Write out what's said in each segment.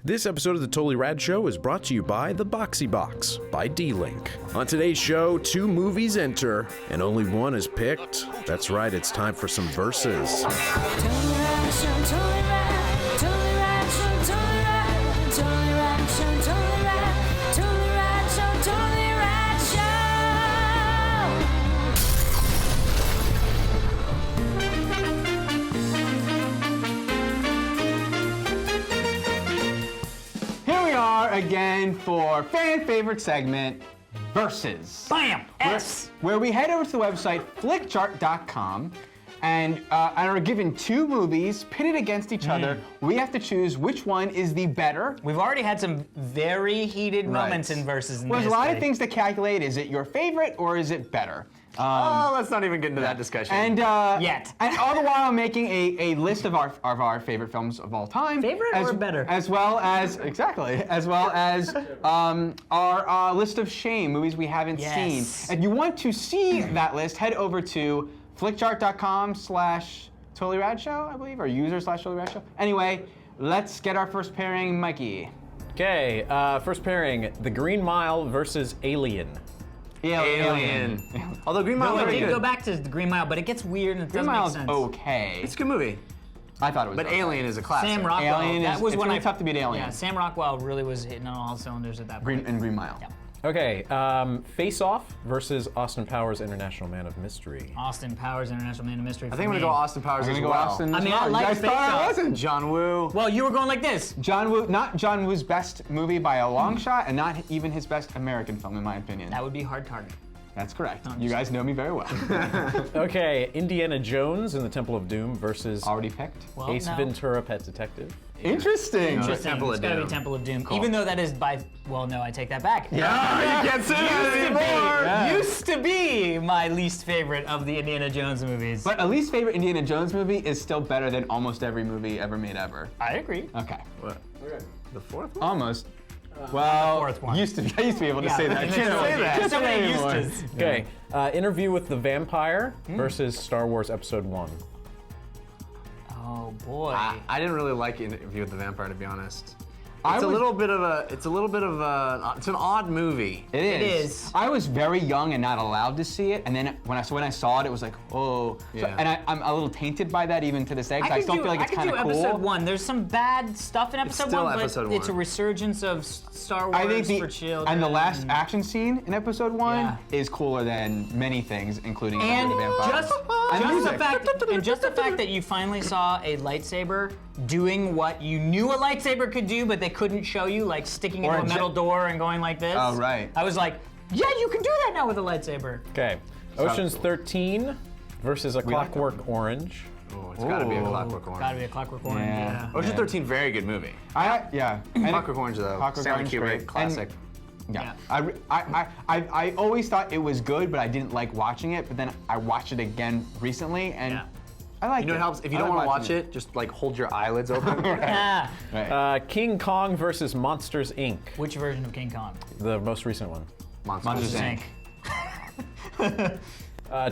This episode of the Totally Rad Show is brought to you by The Boxy Box by D-Link. On today's show, 2 movies enter, and only one is picked. That's right, it's time for some verses. Totally Rad Show, Totally Rad, Totally Rad Show, Totally Rad, Totally Rad Show, Totally Rad, Totally Rad Show, Totally Rad Show! Here we are again for fan favorite segment, Versus. Bam! S! Where we head over to the website flickchart.com and are given 2 movies pitted against each other. We have to choose which one is the better. We've already had some very heated moments in Versus in Well, there's a history. lot of things to calculate. Is it your favorite or is it better? Let's not even get into that discussion. And Yet. And all the while I'm making a list of our favorite films of all time. Favorite or better? As well as our list of shame, movies we haven't Yes. seen. If you want to see that list, head over to flickchart.com/Totally Rad Show, I believe, or user/Totally Rad Show. Anyway, let's get our first pairing, Mikey. Okay, first pairing, The Green Mile versus Alien. Alien. Although Green Mile No, is I very did good. go back to the Green Mile, but it gets weird and it Green doesn't Mile's make sense. okay. It's a good movie. I thought it was But okay. Alien is a classic. Sam Rockwell. Alien that is- was it's when really tough to beat Alien. Yeah, Sam Rockwell really was hitting on all cylinders at that point. Green Mile. Yeah. Okay, Face Off versus Austin Powers International Man of Mystery. Austin Powers, International Man of Mystery. I think I'm gonna go Austin Powers I'm as gonna go well. Austin. I as mean, well. I like You guys Face thought I Off. wasn't. John Woo. Well, you were going like this. John Woo, not John Woo's best movie by a long shot, and not even his best American film, in my opinion. That would be Hard Target. That's correct. You guys know me very well. Okay, Indiana Jones and the Temple of Doom versus Already picked. Well, Ace no. Ventura Pet Detective. Interesting. Interesting. Temple of It's gotta be Doom. Temple of Doom. Even though that is well, no, I take that back. You can't say that anymore. Used to be my least favorite of the Indiana Jones movies. But a least favorite Indiana Jones movie is still better than almost every movie ever made ever. I agree. Okay. What? The 4th one? Almost. Well, fourth one. I used to be able to say that. I in the can't trilogy. say that. Just so many anymore. Eustis. Okay, Interview with the Vampire versus Star Wars Episode 1. Oh boy. I didn't really like Interview with the Vampire, to be honest. I It's was- it's an odd movie. It is. It is. I was very young and not allowed to see it, and then when I saw it, it was like, oh. So- Yeah. and I'm a little tainted by that even to this day, because I still feel like it's kind of I could do cool. episode 1. There's some bad stuff in episode still 1, episode but it's a one. resurgence of Star Wars I think for children. and the last action scene in episode 1 Yeah. is cooler than many things, including and the Vampire. just the fact that you finally saw a lightsaber doing what you knew a lightsaber could do, but they couldn't show you, like sticking Or into a a metal door and going like this. Oh, right. I was like, yeah, you can do that now with a lightsaber. Okay, Ocean's 13 versus A like that Clockwork Orange. Oh, it's gotta be a Clockwork Orange. Gotta be a Clockwork Orange. Yeah. Yeah. Ocean 13, very good movie. Yeah. And Clockwork Orange, though. Clockwork Stanley Orange, Kubrick, great. classic. Yeah. I always thought it was good, but I didn't like watching it. But then I watched it again recently, and Yeah. I like it. You know what helps? If you I don't like want to watch watching it, just like hold your eyelids open. Ah. Right. King Kong versus Monsters, Inc. Which version of King Kong? The most recent one. Monsters, Inc.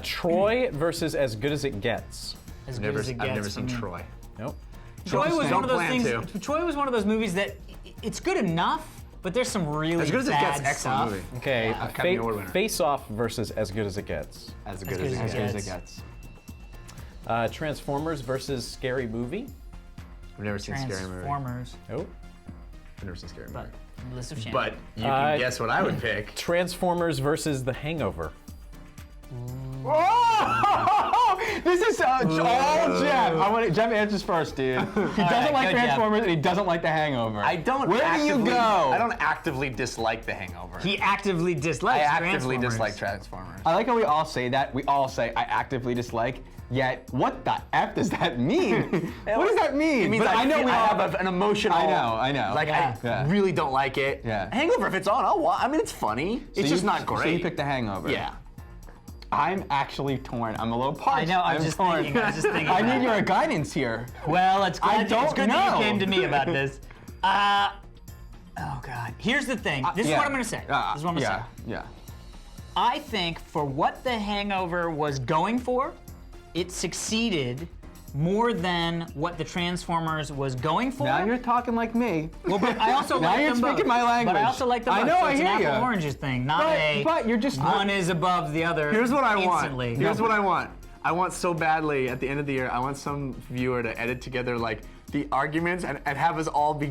Troy versus As Good as It Gets. As good as it gets. I've never seen for me. Troy. Nope. Troy was Don't one of those plan things. to. Troy was one of those movies that it's good enough, but there's some really As Good as It bad Gets, excellent stuff. movie. Okay, Academy Award winner. Face Off versus As Good as It Gets. As good good as as it it gets. As it gets. Transformers versus Scary Movie. I've never seen Scary Movie. Transformers. Nope. I've never seen Scary Movie. But list of shame. But you can guess what I would pick. Transformers versus The Hangover. Oh! This is all Jeff. Jeff answers first, dude. He doesn't right, like good, Jeff. Transformers and he doesn't like The Hangover. I don't. Where do you go? I don't actively dislike The Hangover. he actively dislikes I actively Transformers. dislike Transformers. I like how we all say that. We all say I actively dislike. Yet, what the F does that mean? What does that mean? It means But I know we I all have an emotional. I know. Like Yeah. I really don't like it. Yeah. Hangover, if it's on, I'll watch. I mean, it's funny. It's just not great. So you picked The Hangover. Yeah. I'm actually torn. I'm a little parched. I know, I was I'm just torn. thinking, I was just thinking I that. need your guidance here. Well, it's I good, don't it's good that know. you came to me about this. Oh God. Here's the thing. This is what I'm gonna say. This is what I'm gonna say. Yeah. I think for what The Hangover was going for, it succeeded more than what the Transformers was going for. Now you're talking like me. Well, but I also Now like you're them both. speaking my language. But I also like them I both. know, So I it's hear an ya. apple oranges thing, not But you're just one is above the other. Here's what I instantly. want. Here's what I want. I want so badly at the end of the year, I want some viewer to edit together like the arguments and have us all be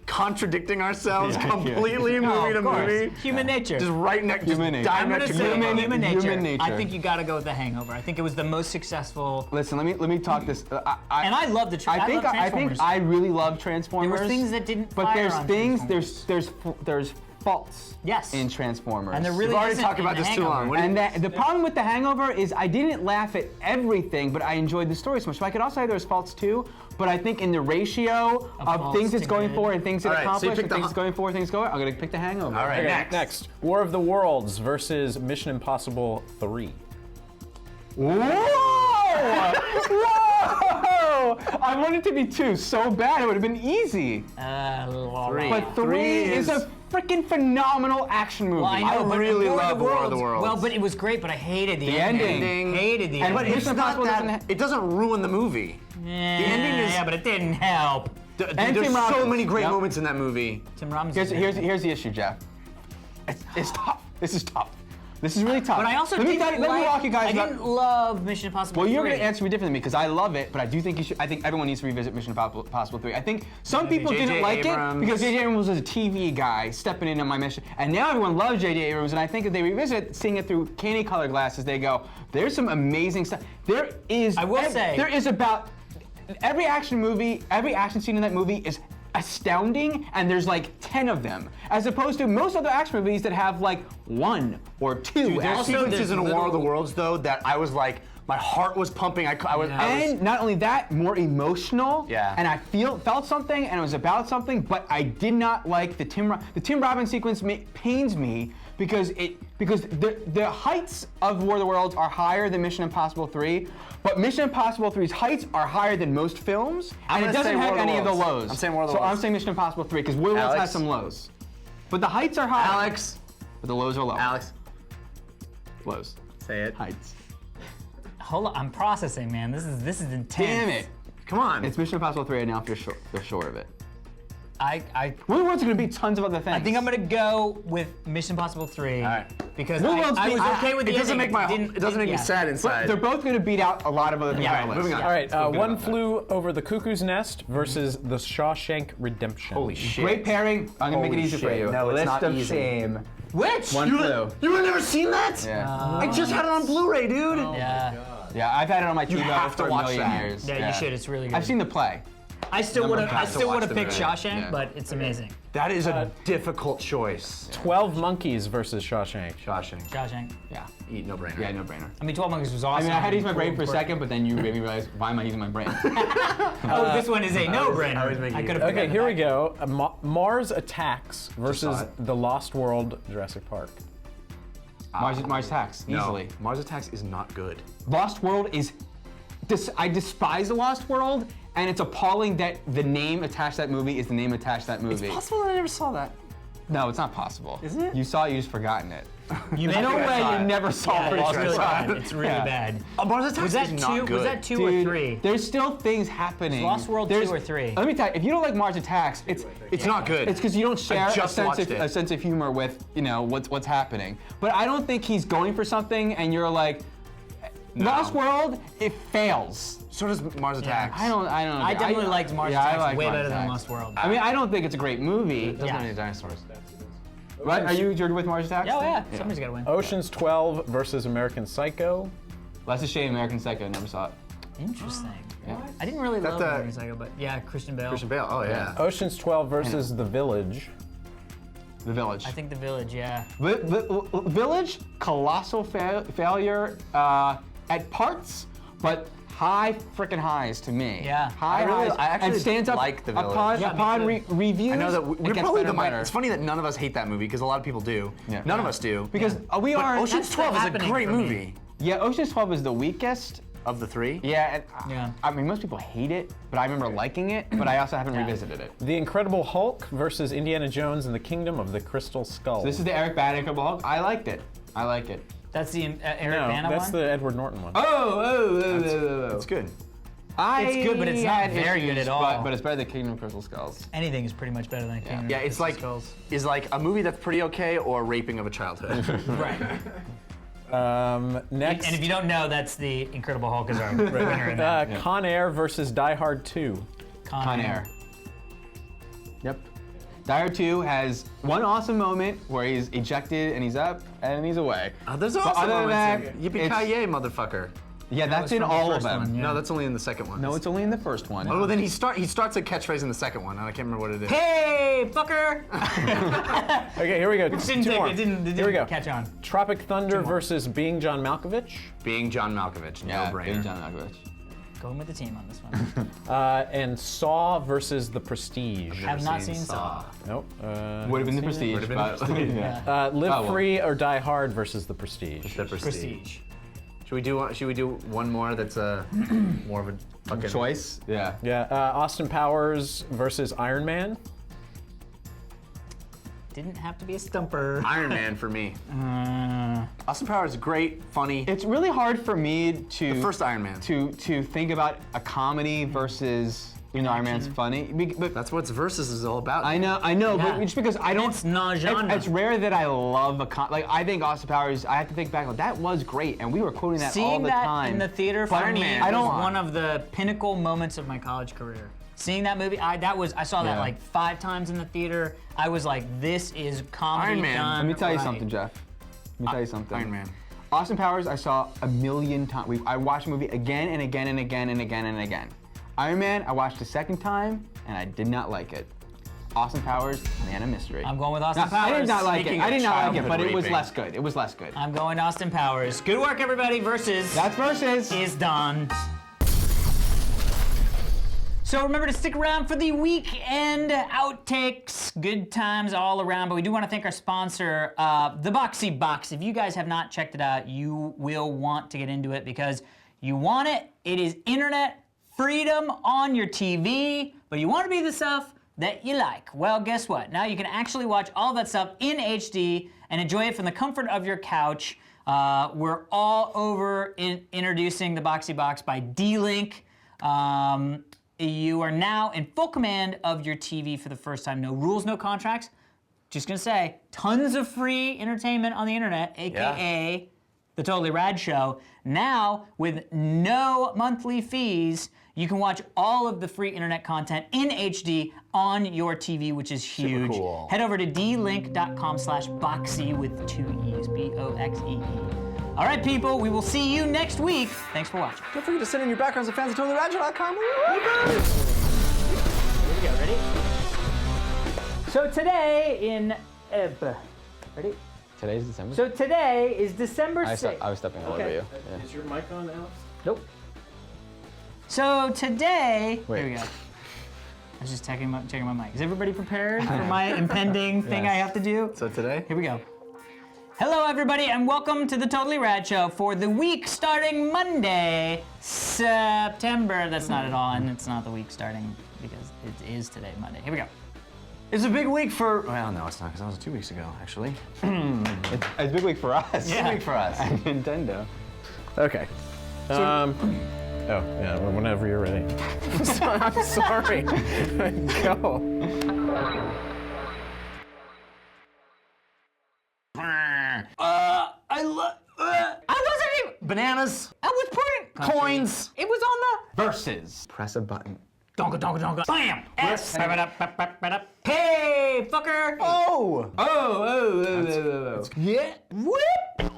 contradicting ourselves completely movie to movie. Human nature. Just right next, just Human nature. I'm gonna diametrically say opposed. human nature. Human nature. I think you gotta go with The Hangover. I think it was the most successful. Listen, let me talk this. And I love the I think Transformers. I really love Transformers. There were things that didn't But fire there's on things Transformers. there's faults. Yes. In Transformers. And there really We've already isn't talked in about The this too Hangover. long. What do you- And the problem with The Hangover is I didn't laugh at everything, but I enjoyed the story so much. So I could also say there's faults too, but I think in the ratio of faults things it's to going good. for and things that All right, so you accomplish pick and the things it's going for, things going, I'm gonna pick The Hangover. All right, Okay, next. War of the Worlds versus Mission Impossible 3. Whoa! Whoa! I wanted it to be 2 so bad it would have been easy. Three. But 3 is a freaking phenomenal action movie. Well, I know, but really War love War of the Worlds. Well, but it was great, but I hated the ending. Hated the And ending. Mission It's not Impossible doesn't that, it doesn't ruin the movie. ending is- Yeah, but it didn't help. And There's Tim so Robbins. many great Yep. moments in that movie. Tim Robbins. Here's the issue, Jeff. It's tough. This is tough. This is really tough. But I also let me didn't walk you guys I back. didn't love Mission Impossible. Well, you're 3. going to answer me differently than me because I love it, but I do think you should. I think everyone needs to revisit Mission Impossible 3. I think some people J.J. didn't like Abrams. it because J.J. Abrams was a TV guy stepping in on my mission, and now everyone loves J.J. Abrams. And I think if they revisit, seeing it through candy-colored glasses, they go, "There's some amazing stuff." There is. I will say- there is about every action movie, every action scene in that movie is astounding, and there's like 10 of them, as opposed to most other action movies that have like 1 or 2. There's action sequences in there's War of the little- Worlds though that I was like, my heart was pumping. I was. And not only that, more emotional. Yeah. And I felt something, and it was about something. But I did not like the Tim Robbins sequence. Pains me because the heights of War of the Worlds are higher than Mission Impossible 3. But Mission Impossible 3's heights are higher than most films, I'm and it gonna say doesn't have War of the any of the Worlds. lows. I'm saying War of the So I'm Worlds. saying Mission Impossible 3 because War of the Worlds Alex? has some lows, but the heights are high. Alex, But the lows are low. Alex, Lows. say it. Heights. Hold on, I'm processing, man. This is intense. Damn it! Come on. It's Mission Impossible 3 now. If you're sure of it. I War of the Worlds are going to be tons of other things. I think I'm gonna go with Mission Impossible 3. All right. Because War of the Worlds I was beat- okay with It the doesn't ending. make it doesn't make me yeah. sad But inside. they're both going to beat out a lot of other things Yeah, on the moving list. on. All right, Feel good One about that. Flew Over the Cuckoo's Nest versus The Shawshank Redemption. Holy shit. Great pairing. I'm going to make it Holy easy for shit. you. No, it's List not of easy. shame. Which? One You Flew. have never seen that? Yeah. I just had it on Blu-ray, dude. Yeah. Yeah, I've had it on my TV have to for a watch million that. years. Yeah, you should. It's really good. I've seen the play. I still would have. I have to still watch would have the picked movie. Shawshank, Yeah. but it's amazing. That is a difficult choice. 12 Monkeys versus Shawshank. Shawshank. Shawshank. Yeah. Eat no brainer. Yeah, no brainer. I mean, 12 Monkeys was I awesome. mean, I had to use my brain for a Cool. second, but then you made me realize, why am I using my brain? Oh, this one is a no-brainer. I was making I you- could have. Okay, here we go. Mars Attacks versus it. The Lost World Jurassic Park. Mars Attacks, No, easily. Mars Attacks is not good. Lost World is. I despise The Lost World, and it's appalling that the name attached to that movie is the name attached to that movie. Possible that I never saw that. No, it's not possible. Isn't it? You saw it, you just forgotten it. You There's no mentioned way saw you it. never saw Yeah, The it's Lost really World. bad. It's really Yeah. bad. Mars Attacks Was that is two? not good. Was that 2 Dude, or 3? there's still things happening. Lost World 2 or 3? Let me tell you, if you don't like Mars Attacks, It's not good. it's because you don't share just watched it. a sense of humor with what's happening. But I don't think he's going for something, and you're like, Lost World, it fails. So does Mars Attacks. I don't. I definitely liked Mars yeah, I Attacks like way Mars better than Attacks. Lost World. I mean, I don't think it's a great movie. Doesn't Yeah. have any dinosaurs. Right? Are you with Mars Attacks? Oh yeah, somebody's got to win. Ocean's 12 versus American Psycho. That's a shame. American Psycho. Never saw it. Interesting. I didn't really love the- American Psycho, but yeah, Christian Bale. Christian Bale. Oh yeah. Ocean's 12 versus The Village. The Village. I think The Village. Yeah. Village, colossal failure at parts, but high freaking highs to me. Yeah. High I really- highs. I actually and stands up like The Village. upon, Yeah, me upon too. reviews. I know that we're it gets probably better the and better. It's funny that none of us hate that movie because a lot of people do. Yeah. None of us do. Because we But are. Ocean's That's the 12 is a happening great for me. movie. Yeah, Ocean's 12 is the weakest. Of the 3. Yeah, and Yeah. I mean, most people hate it, but I remember liking it. But I also haven't revisited it. The Incredible Hulk versus Indiana Jones and the Kingdom of the Crystal Skull. This is the Eric Bana Incredible Hulk. I liked it. I like it. That's the Eric no, Bana that's one. the Edward Norton one. Oh. It's good. It's good, but it's not had very good issues, at all. But it's better than Kingdom of Crystal Skulls. Anything is pretty much better than Kingdom Yeah, of it's Crystal like Skulls. is like a movie that's pretty okay or raping of a childhood. Right. Next, And if you don't know, that's the Incredible Hulk is our winner in that. Con Air versus Die Hard 2. Con Air. Yep. Die Hard 2 has one awesome moment where he's ejected and he's up and he's away. There's But also other than moments that, in Yippee-ki-yay, motherfucker. Yeah, that's was in from the all of first them. one, yeah. No, that's only in the second one. No, it's only in the first one. Oh, well, then he starts a catchphrase in the second one, and I can't remember what it is. Hey, fucker! Okay, here we go. It Two more. didn't Here we go. catch on. Tropic Thunder versus Being John Malkovich. Being John Malkovich, Yeah, no-brainer. Being John Malkovich. Going with the team on this one. And Saw versus The Prestige. Have not seen Saw. Nope. Would have been the Prestige. Would've been but- The Prestige. yeah. Live Oh, well. Free or Die Hard versus The Prestige. The Prestige. Prestige. Should we do one more that's more of a fucking Choice? Yeah. Yeah, Austin Powers versus Iron Man. Didn't have to be a stumper. Iron Man for me. Austin Powers is great, funny. It's really hard for me to The first Iron Man. to think about a comedy versus, you know, Iron Man's funny. But That's what Versus is all about. I know, Yeah. but just because I don't. It's non-genre. It's rare that I love like I think Austin Powers. I have to think back. Like, that was great, and we were quoting that all Seeing the that time. in the theater for Iron me Man, was I don't- one of the pinnacle moments of my college career. Seeing that movie, I saw that Yeah. like 5 times in the theater. I was like, this is comedy Iron Man. done Let me tell you right. something, Jeff. Let me tell you something. Iron Man. Austin Powers, I saw a million times. I watched the movie again and again and again and again and again. Iron Man, I watched the second time, and I did not like it. Austin Powers, Man of Mystery. I'm going with Austin Now, I Powers. did not like it. Speaking I of did not like it, childhood but it was raping. less good. It was less good. I'm going Austin Powers. Good work, everybody. Versus That's versus. is done. So remember to stick around for the weekend outtakes. Good times all around. But we do want to thank our sponsor, The Boxy Box. If you guys have not checked it out, you will want to get into it because you want it. It is internet freedom on your TV, but you want to be the stuff that you like. Well, guess what? Now you can actually watch all that stuff in HD and enjoy it from the comfort of your couch. We're all over introducing the Boxy Box by D-Link. You are now in full command of your TV for the first time. No rules, no contracts. Just gonna say, tons of free entertainment on the internet, AKA the Totally Rad Show. Now, with no monthly fees, you can watch all of the free internet content in HD on your TV, which is huge. cool. Head over to dlink.com/boxy with 2 E's, B-O-X-E-E. All right, people, we will see you next week. Thanks for watching. Don't forget to send in your backgrounds at fansoftotallyradshow.com. Here we go, ready? So today in, ready? Today's December. So today is December 6th. I was stepping all over you. Yeah. Is your mic on, Alex? Nope. So today, Wait. here we go. I was just checking my mic. Is everybody prepared for my impending thing Yes. I have to do? So today? Here we go. Hello, everybody, and welcome to the Totally Rad Show for the week starting Monday, September. That's not at all, and it's not the week starting because it is today, Monday. Here we go. It's a big week for. Well, no, it's not, because that was 2 weeks ago, actually. It's a big week for us. Yeah. Big for us. And Nintendo. Okay. Oh, yeah, whenever you're ready. I'm sorry. Go. I wasn't even. Bananas, I was putting coins. It was on the. Versus. Press a button. Donka, donka, donka. Bam! S. Ba-ba-da-ba-ba-ba-da. Hey, fucker! Oh! Oh. Yeah. Whip!